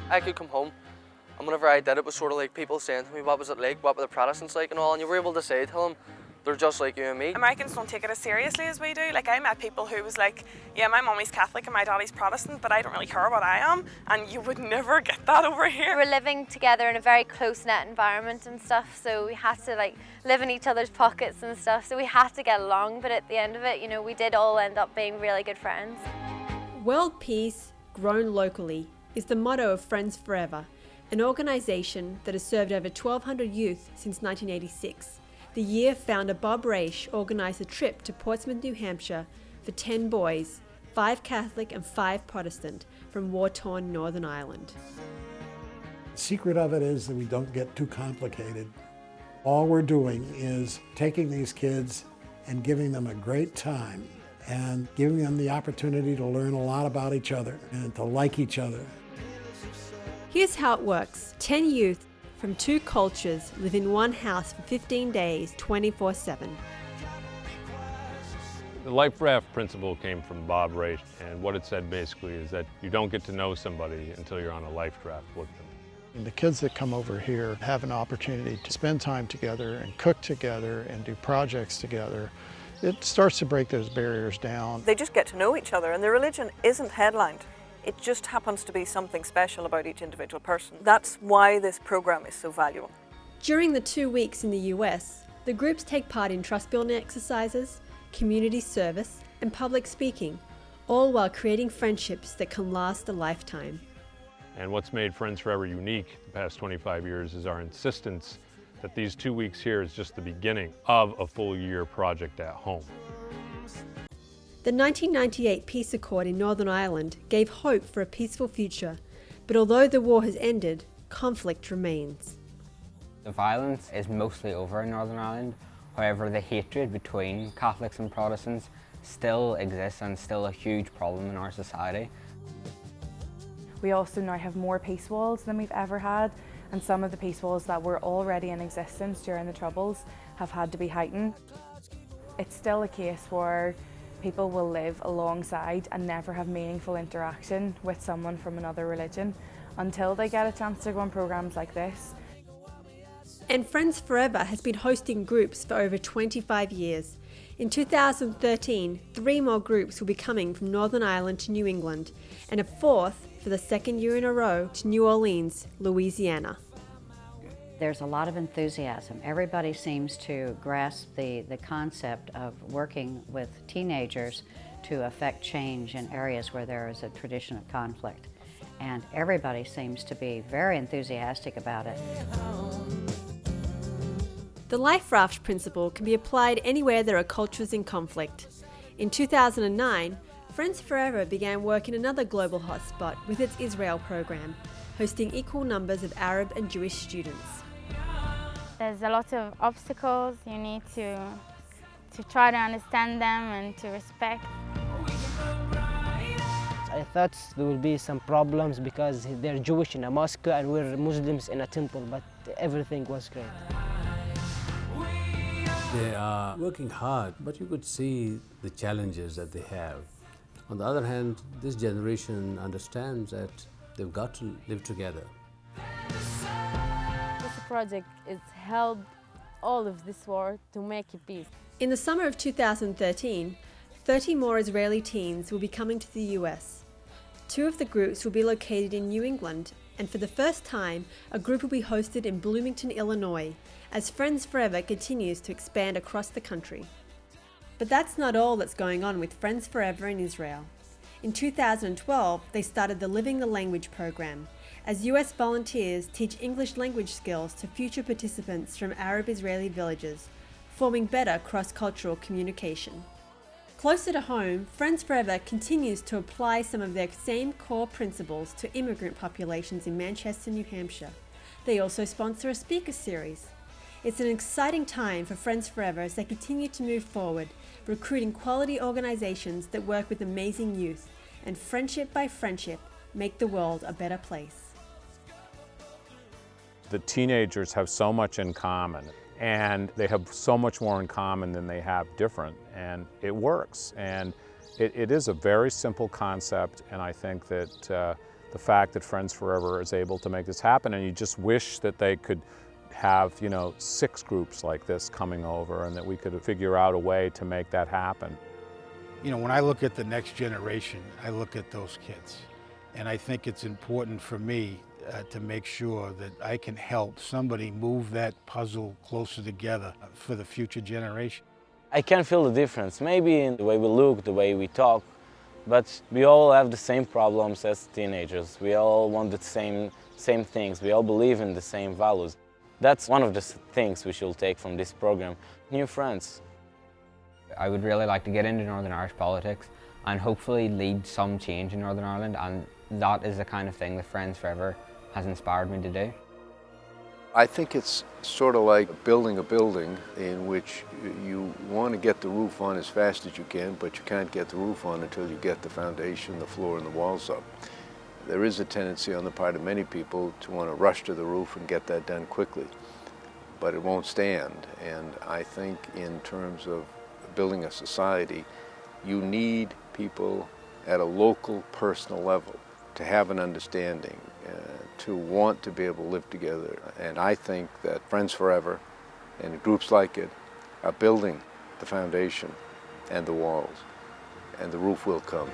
I could come home, and whenever I did, it was sort of like people saying to me, what was it like, what were the Protestants like and all, and you were able to say to them, they're just like you and me. Americans don't take it as seriously as we do. Like, I met people who was like, yeah, my mommy's Catholic and my daddy's Protestant, but I don't really care what I am, and you would never get that over here. We're living together in a very close-knit environment and stuff, so we had to like live in each other's pockets and stuff, so we had to get along, but at the end of it, you know, we did all end up being really good friends. World Peace, grown locally, is the motto of Friends Forever, an organisation that has served over 1,200 youth since 1986. The year founder Bob Raish organised a trip to Portsmouth, New Hampshire for 10 boys, 5 Catholic and 5 Protestant, from war-torn Northern Ireland. The secret of it is that we don't get too complicated. All we're doing is taking these kids and giving them a great time and giving them the opportunity to learn a lot about each other and to like each other. Here's how it works. 10 youth from 2 cultures live in one house for 15 days, 24/7. The life raft principle came from Bob Raish, and what it said basically is that you don't get to know somebody until you're on a life raft with them. And the kids that come over here have an opportunity to spend time together and cook together and do projects together. It starts to break those barriers down. They just get to know each other, and their religion isn't headlined. It just happens to be something special about each individual person. That's why this program is so valuable. During the 2 weeks in the US, the groups take part in trust building exercises, community service, and public speaking, all while creating friendships that can last a lifetime. And what's made Friends Forever unique the past 25 years is our insistence that these 2 weeks here is just the beginning of a full year project at home. The 1998 peace accord in Northern Ireland gave hope for a peaceful future, but although the war has ended, conflict remains. The violence is mostly over in Northern Ireland. However, the hatred between Catholics and Protestants still exists and still a huge problem in our society. We also now have more peace walls than we've ever had, and some of the peace walls that were already in existence during the Troubles have had to be heightened. It's still a case where people will live alongside and never have meaningful interaction with someone from another religion until they get a chance to go on programs like this. And Friends Forever has been hosting groups for over 25 years. In 2013, 3 more groups will be coming from Northern Ireland to New England, and a 4th for the 2nd year in a row to New Orleans, Louisiana. There's a lot of enthusiasm. Everybody seems to grasp the concept of working with teenagers to affect change in areas where there is a tradition of conflict. And everybody seems to be very enthusiastic about it. The Life Raft principle can be applied anywhere there are cultures in conflict. In 2009, Friends Forever began work in another global hotspot with its Israel program, hosting equal numbers of Arab and Jewish students. There's a lot of obstacles. You need to try to understand them and to respect. I thought there will be some problems because they're Jewish in a mosque and we're Muslims in a temple, but everything was great. They are working hard, but you could see the challenges that they have. On the other hand, this generation understands that they've got to live together. This project has helped all of this war to make a peace. In the summer of 2013, 30 more Israeli teens will be coming to the US. 2 of the groups will be located in New England, and for the first time, a group will be hosted in Bloomington, Illinois, as Friends Forever continues to expand across the country. But that's not all that's going on with Friends Forever in Israel. In 2012, they started the Living the Language program, as US volunteers teach English language skills to future participants from Arab-Israeli villages, forming better cross-cultural communication. Closer to home, Friends Forever continues to apply some of their same core principles to immigrant populations in Manchester, New Hampshire. They also sponsor a speaker series. It's an exciting time for Friends Forever as they continue to move forward, recruiting quality organizations that work with amazing youth, and friendship by friendship, make the world a better place. The teenagers have so much in common, and they have so much more in common than they have different, and it works. And it is a very simple concept, and I think that the fact that Friends Forever is able to make this happen, and you just wish that they could have, 6 groups like this coming over and that we could figure out a way to make that happen. When I look at the next generation, I look at those kids. And I think it's important for me to make sure that I can help somebody move that puzzle closer together for the future generation. I can feel the difference, maybe in the way we look, the way we talk, but we all have the same problems as teenagers. We all want the same things. We all believe in the same values. That's one of the things we should take from this program. New friends. I would really like to get into Northern Irish politics and hopefully lead some change in Northern Ireland, and that is the kind of thing that Friends Forever has inspired me to do. I think it's sort of like building a building in which you want to get the roof on as fast as you can, but you can't get the roof on until you get the foundation, the floor, and the walls up. There is a tendency on the part of many people to want to rush to the roof and get that done quickly, but it won't stand. And I think in terms of building a society, you need people at a local, personal level to have an understanding, to want to be able to live together. And I think that Friends Forever and groups like it are building the foundation and the walls, and the roof will come.